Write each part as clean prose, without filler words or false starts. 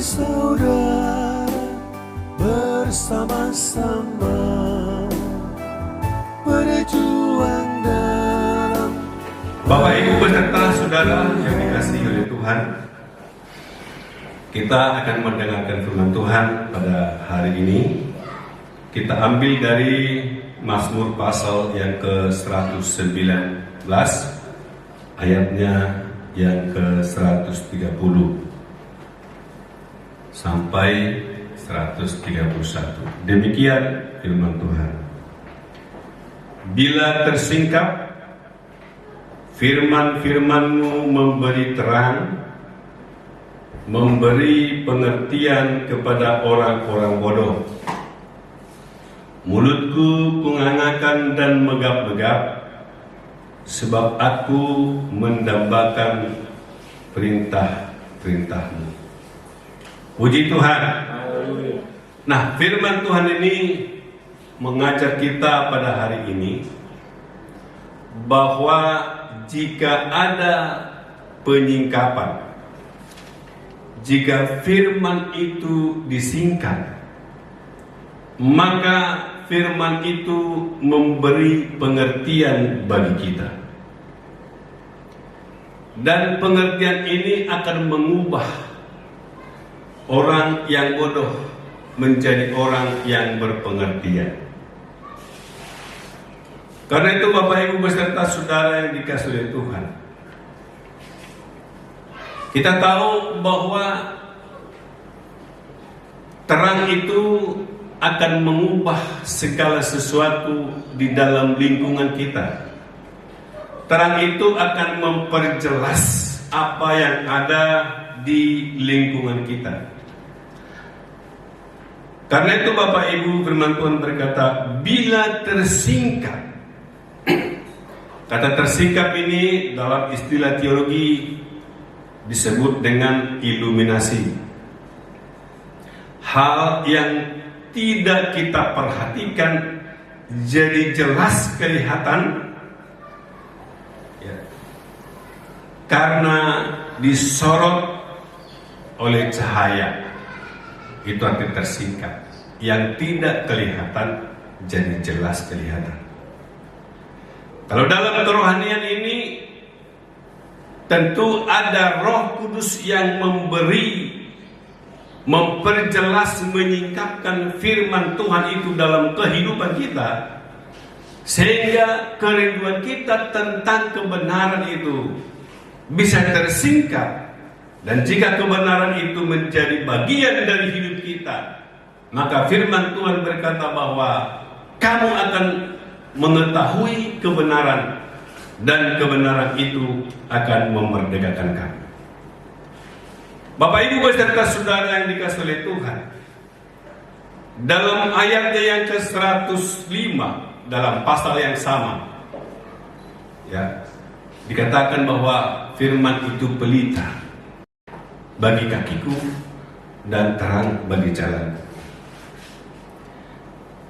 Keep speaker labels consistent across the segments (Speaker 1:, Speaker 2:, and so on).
Speaker 1: saudara bersama-sama berjuang dalam.
Speaker 2: Bapak Ibu beserta saudara yang dikasihi oleh Tuhan, kita akan mendengarkan firman Tuhan pada hari ini. Kita ambil dari Mazmur pasal yang ke-119 ayatnya yang ke-130 sampai 131. Demikian firman Tuhan. Bila tersingkap, firman-firman-Mu memberi terang, memberi pengertian kepada orang-orang bodoh. Mulutku kungangakan dan megap-megap, sebab aku mendambakan perintah-perintah-Mu. Puji Tuhan. Nah, firman Tuhan ini mengajar kita pada hari ini bahwa jika ada penyingkapan, jika firman itu disingkat, maka firman itu memberi pengertian bagi kita. Dan pengertian ini akan mengubah orang yang bodoh menjadi orang yang berpengertian. Karena itu Bapak Ibu beserta saudara yang dikasihi oleh Tuhan, kita tahu bahwa terang itu akan mengubah segala sesuatu di dalam lingkungan kita. Terang itu akan memperjelas apa yang ada di lingkungan kita. Karena itu Bapak Ibu, firman Tuhan berkata, bila tersingkap. Kata tersingkap ini dalam istilah teologi disebut dengan iluminasi. Hal yang tidak kita perhatikan jadi jelas kelihatan, ya, karena disorot oleh cahaya. Itu arti tersingkap. Yang tidak kelihatan jadi jelas kelihatan. Kalau dalam kerohanian ini tentu ada Roh Kudus yang memperjelas, menyingkapkan firman Tuhan itu dalam kehidupan kita, sehingga kerinduan kita tentang kebenaran itu bisa tersingkap. Dan jika kebenaran itu menjadi bagian dari hidup kita, maka firman Tuhan berkata bahwa kamu akan mengetahui kebenaran, dan kebenaran itu akan memerdekakan kamu. Bapak Ibu beserta saudara yang dikasihi oleh Tuhan, dalam ayatnya yang ke-105 dalam pasal yang sama, ya, dikatakan bahwa firman itu pelita bagi kakiku dan terang bagi jalan.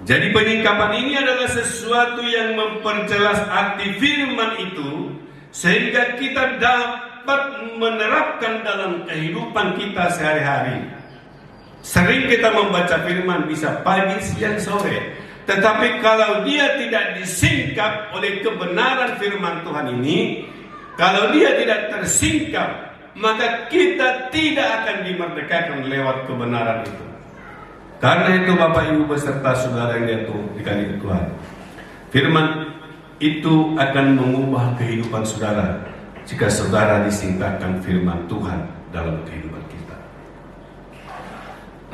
Speaker 2: Jadi penyingkapan ini adalah sesuatu yang memperjelas arti firman itu, sehingga kita dapat menerapkan dalam kehidupan kita sehari-hari. Sering kita membaca firman bisa pagi, siang, sore, tetapi kalau dia tidak disingkap oleh kebenaran firman Tuhan ini, kalau dia tidak tersingkap, maka kita tidak akan dimerdekakan lewat kebenaran itu. Karena itu Bapak Ibu beserta saudara yang dikasihi Tuhan, firman itu akan mengubah kehidupan saudara jika saudara disingkapkan firman Tuhan dalam kehidupan kita.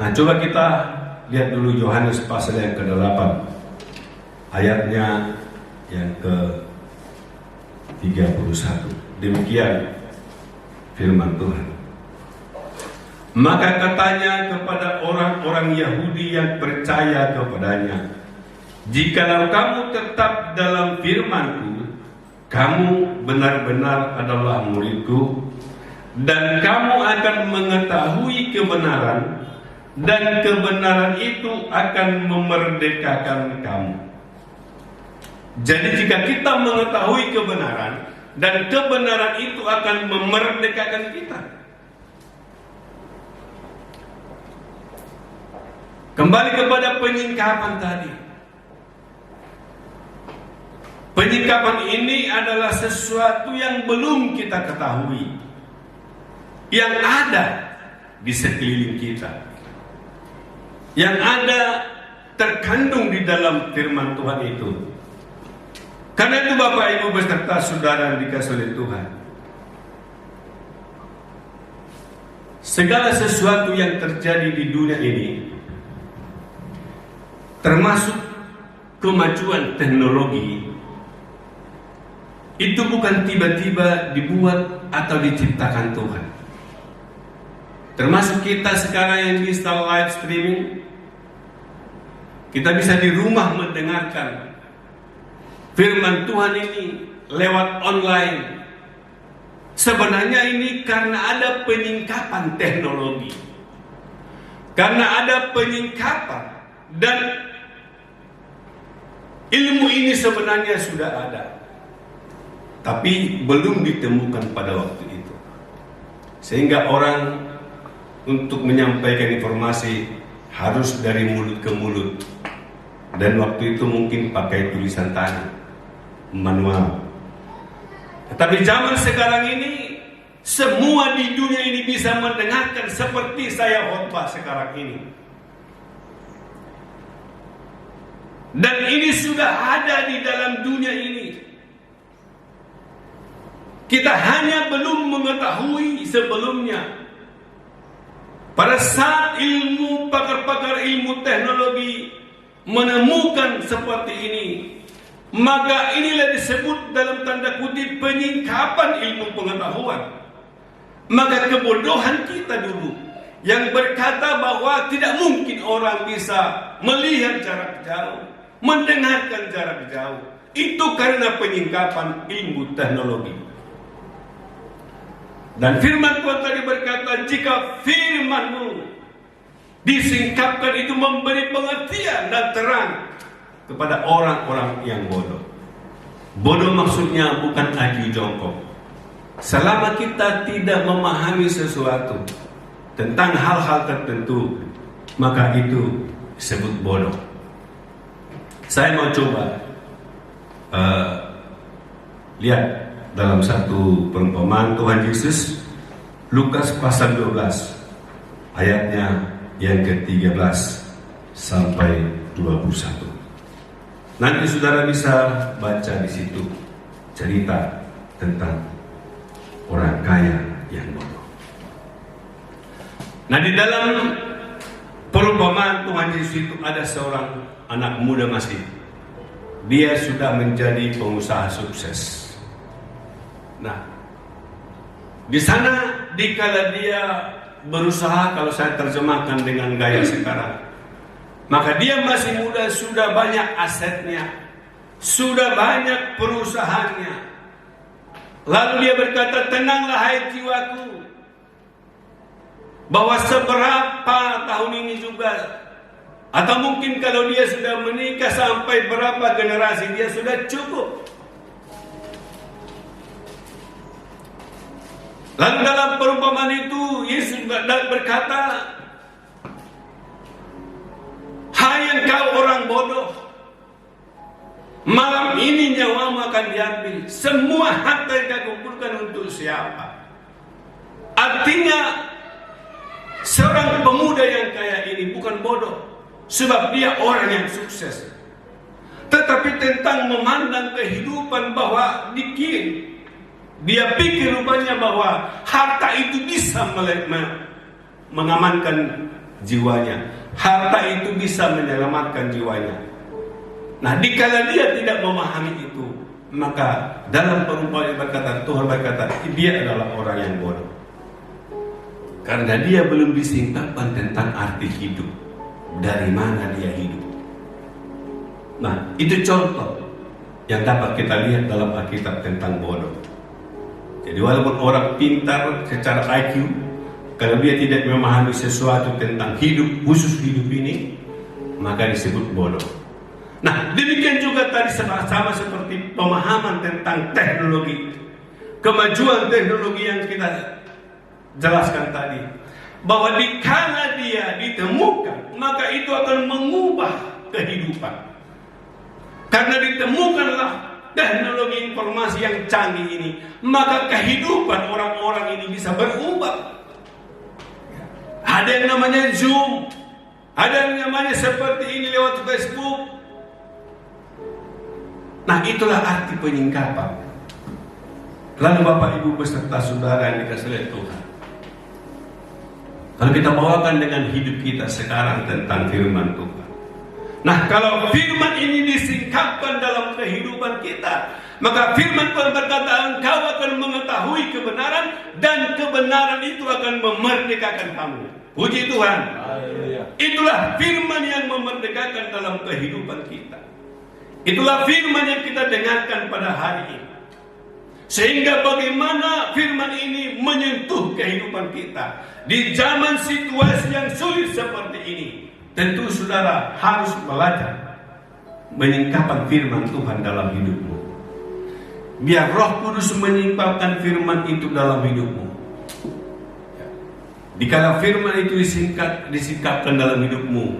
Speaker 2: Nah, coba kita lihat dulu Yohanes pasal yang ke-8 ayatnya yang ke-31. Demikian firman Tuhan. Maka katanya kepada orang-orang Yahudi yang percaya kepadanya, jikalau kamu tetap dalam firman-Ku, kamu benar-benar adalah murid-Ku, dan kamu akan mengetahui kebenaran, dan kebenaran itu akan memerdekakan kamu. Jadi jika kita mengetahui kebenaran, dan kebenaran itu akan memerdekakan kita. Kembali kepada penyingkapan tadi. Penyingkapan ini adalah sesuatu yang belum kita ketahui, yang ada di sekeliling kita, yang ada terkandung di dalam firman Tuhan itu. Karena itu Bapak Ibu beserta saudara yang dikasihi oleh Tuhan, segala sesuatu yang terjadi di dunia ini, termasuk kemajuan teknologi, itu bukan tiba-tiba dibuat atau diciptakan Tuhan. Termasuk kita sekarang yang bisa live streaming, kita bisa di rumah mendengarkan firman Tuhan ini lewat online. Sebenarnya ini karena ada penyingkapan teknologi, karena ada penyingkapan, dan ilmu ini sebenarnya sudah ada, tapi belum ditemukan pada waktu itu. Sehingga orang untuk menyampaikan informasi harus dari mulut ke mulut, dan waktu itu mungkin pakai tulisan tangan, manual. Tetapi zaman sekarang ini, semua di dunia ini bisa mendengarkan seperti saya khotbah sekarang ini. Dan ini sudah ada di dalam dunia ini. Kita hanya belum mengetahui sebelumnya. Pada saat pakar-pakar ilmu teknologi menemukan seperti ini, maka inilah disebut dalam tanda kutip penyingkapan ilmu pengetahuan. Maka kebodohan kita dulu yang berkata bahwa tidak mungkin orang bisa melihat jarak jauh, mendengarkan jarak jauh, itu karena penyingkapan ilmu teknologi. Dan firman Tuhan tadi berkata, jika firman-Mu disingkapkan, itu memberi pengertian dan terang kepada orang-orang yang bodoh. Bodoh maksudnya bukan aju jongkok. Selama kita tidak memahami sesuatu tentang hal-hal tertentu, maka itu disebut bodoh. Saya mau coba lihat dalam satu perumpamaan Tuhan Yesus, Lukas pasal 12 ayatnya yang ke-13 sampai 21. Nanti saudara bisa baca di situ cerita tentang orang kaya yang bodoh. Nah, di dalam perumpamaan Tuhan Yesus itu ada seorang anak muda masih. Dia sudah menjadi pengusaha sukses. Nah, di sana dikala dia berusaha, kalau saya terjemahkan dengan gaya sekarang, maka dia masih muda, sudah banyak asetnya, sudah banyak perusahaannya. Lalu dia berkata, tenanglah hai jiwaku, bahwa seberapa tahun ini juga, atau mungkin kalau dia sudah menikah sampai berapa generasi, dia sudah cukup. Lalu dalam perumpamaan itu Yesus berkata, hai engkau orang bodoh, malam ini nyawamu akan diambil. Semua harta yang kau kumpulkan untuk siapa? Artinya seorang pemuda yang kaya ini bukan bodoh, sebab dia orang yang sukses. Tetapi tentang memandang kehidupan bahwa dia pikir rupanya bahwa harta itu bisa mengamankan jiwanya, harta itu bisa menyelamatkan jiwanya. Nah, dikala dia tidak memahami itu, maka dalam perumpamaan berkata, Tuhan berkata, dia adalah orang yang bodoh, karena dia belum disingkapkan tentang arti hidup, dari mana dia hidup. Nah, itu contoh yang dapat kita lihat dalam Alkitab tentang bodoh. Jadi walaupun orang pintar secara IQ, kalau dia tidak memahami sesuatu tentang hidup, khusus hidup ini, maka disebut bodoh. Nah, demikian juga tadi sama seperti pemahaman tentang teknologi, kemajuan teknologi yang kita jelaskan tadi. bahwa dikala dia ditemukan, maka itu akan mengubah kehidupan. Karena ditemukanlah teknologi informasi yang canggih ini, maka kehidupan orang-orang ini bisa berubah. Ada yang namanya Zoom, ada yang namanya seperti ini lewat Facebook. Nah, itulah arti penyingkapan. Lalu Bapak Ibu beserta saudara yang dikasihi oleh Tuhan, kalau kita bawakan dengan hidup kita sekarang tentang firman Tuhan. Nah, kalau firman ini disingkapkan dalam kehidupan kita, maka firman Tuhan berkata, engkau akan mengetahui kebenaran, dan kebenaran itu akan memerdekakan kamu. Puji Tuhan. Itulah firman yang memerdekakan dalam kehidupan kita. Itulah firman yang kita dengarkan pada hari ini. Sehingga bagaimana firman ini menyentuh kehidupan kita di zaman situasi yang sulit seperti ini. Tentu saudara harus belajar menyingkapkan firman Tuhan dalam hidupmu. Biar Roh Kudus menyingkapkan firman itu dalam hidupmu. Dikala firman itu disingkapkan dalam hidupmu,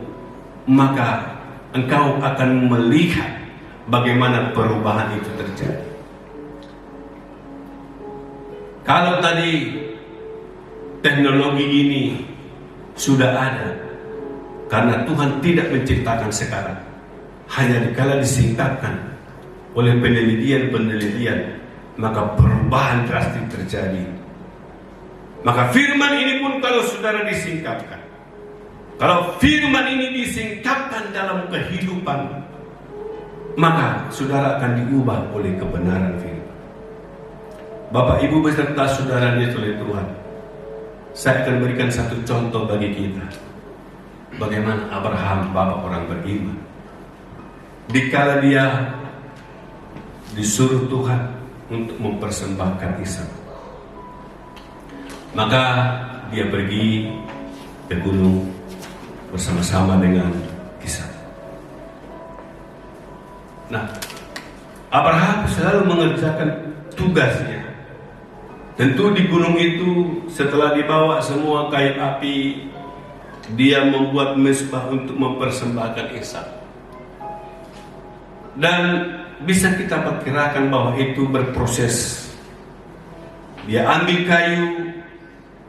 Speaker 2: maka engkau akan melihat bagaimana perubahan itu terjadi. Kalau tadi teknologi ini sudah ada, karena Tuhan tidak menciptakan sekarang, hanya dikala disingkapkan oleh penelitian-penelitian, maka perubahan drastis terjadi. Maka firman ini pun kalau saudara disingkapkan, kalau firman ini disingkapkan dalam kehidupan, maka saudara akan diubah oleh kebenaran firman. Bapak Ibu beserta saudara yang oleh Tuhan, saya akan berikan satu contoh bagi kita. Bagaimana Abraham, bapak orang beriman, dikala dia disuruh Tuhan untuk mempersembahkan Ishak, maka dia pergi ke gunung bersama-sama dengan Ishak. Nah, Abraham selalu mengerjakan tugasnya. Tentu di gunung itu setelah dibawa semua kayu api, dia membuat mezbah untuk mempersembahkan Ishak. Dan bisa kita perkirakan bahwa itu berproses. Dia ambil kayu,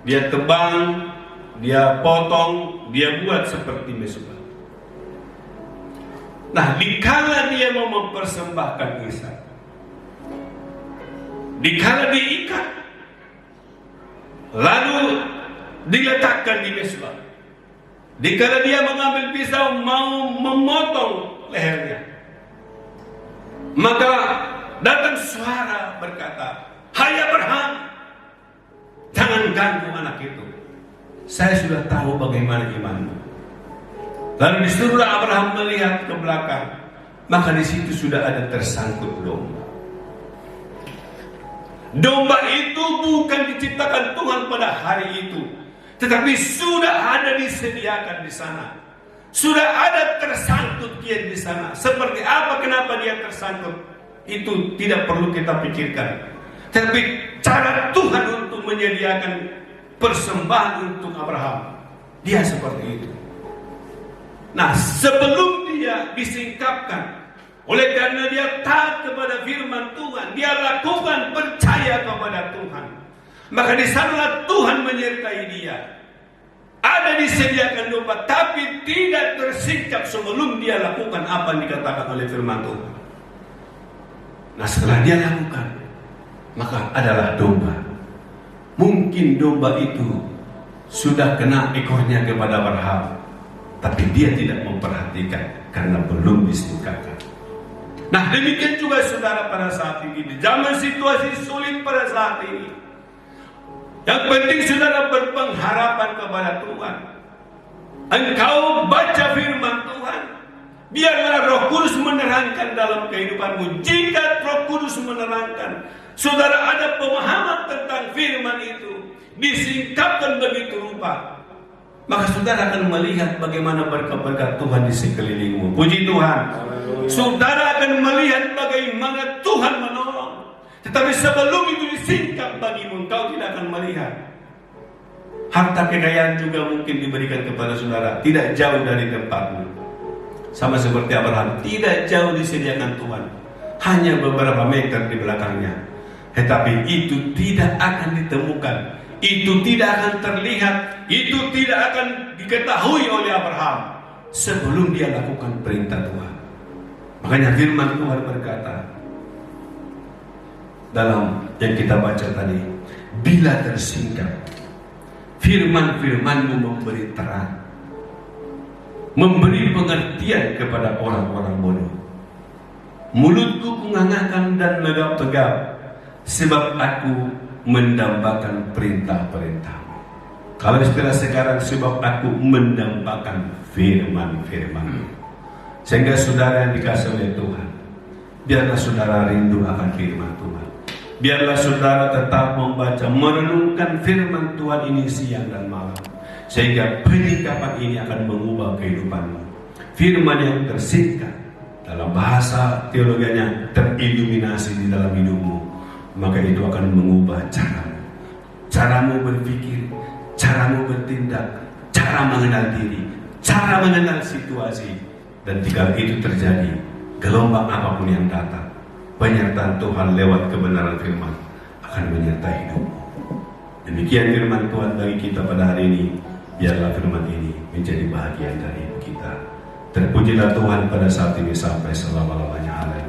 Speaker 2: dia tebang, dia potong, dia buat seperti mezbah. Nah, dikala dia mau mempersembahkan Ishak, dikala diikat, lalu diletakkan di mezbah, dikala dia mengambil pisau mau memotong lehernya, maka datang suara berkata, "Hai Abraham, jangan ganggu anak itu. Saya sudah tahu bagaimana imanmu." Lalu disuruhlah Abraham melihat ke belakang, maka di situ sudah ada tersangkut domba. Domba itu bukan diciptakan Tuhan pada hari itu, tetapi sudah ada disediakan di sana. Sudah ada tersangkut dia di sana. Seperti apa, kenapa dia tersangkut, itu tidak perlu kita pikirkan. Tapi cara Tuhan untuk menyediakan persembahan untuk Abraham, dia seperti itu. Nah, sebelum dia disingkapkan, oleh karena dia taat kepada firman Tuhan, dia lakukan percaya kepada Tuhan, maka di sanalah Tuhan menyertai dia. Ada disediakan domba, tapi tidak tersingkap sebelum dia lakukan apa yang dikatakan oleh firman Tuhan. Nah, setelah dia lakukan, maka adalah domba. Mungkin domba itu sudah kena ekornya kepada Abraham, tapi dia tidak memperhatikan karena belum disingkapkan. Nah, demikian juga saudara pada saat ini, di zaman situasi sulit pada saat ini, yang penting saudara berpengharapan kepada Tuhan. Engkau baca firman Tuhan, biarlah Roh Kudus menerangkan dalam kehidupanmu. Jika Roh Kudus menerangkan, saudara ada pemahaman tentang firman itu, disingkapkan begitu rupa, maka saudara akan melihat bagaimana berkat-berkat Tuhan di sekelilingmu. Puji Tuhan. Saudara akan melihat bagaimana Tuhan menolong. Tetapi sebelum itu disingkap bagimu, engkau tidak akan melihat. Harta kekayaan juga mungkin diberikan kepada saudara, tidak jauh dari tempatmu. Sama seperti Abraham, tidak jauh disediakan Tuhan, hanya beberapa meter di belakangnya. Tetapi itu tidak akan ditemukan, itu tidak akan terlihat, itu tidak akan diketahui oleh Abraham sebelum dia lakukan perintah Tuhan. Makanya firman Tuhan berkata dalam yang kita baca tadi, bila tersingkap, firman-firmanmu memberi terang, memberi pengertian kepada orang-orang bodoh. Mulutku kungangahkan dan legap-legap, sebab aku mendambakan perintah-perintahmu. Kalau istilah sekarang, sebab aku mendambakan firman-firman-Mu. Sehingga saudara yang dikasih oleh Tuhan, biarlah saudara rindu akan firman Tuhan. Biarlah saudara tetap membaca, merenungkan firman Tuhan ini siang dan malam, sehingga penyikapan ini akan mengubah kehidupanmu. Firman yang tersingkat, dalam bahasa teologianya teriluminasi di dalam hidupmu, maka itu akan mengubah caramu berpikir, caramu bertindak, cara mengenal diri, cara mengenal situasi. Dan jika itu terjadi, gelombang apapun yang datang, penyertaan Tuhan lewat kebenaran firman akan menyertai hidupmu. Demikian firman Tuhan bagi kita pada hari ini. Biarlah firman ini menjadi bahagian dari hidup kita. Terpujilah Tuhan pada saat ini sampai selama-lamanya. Haleluya.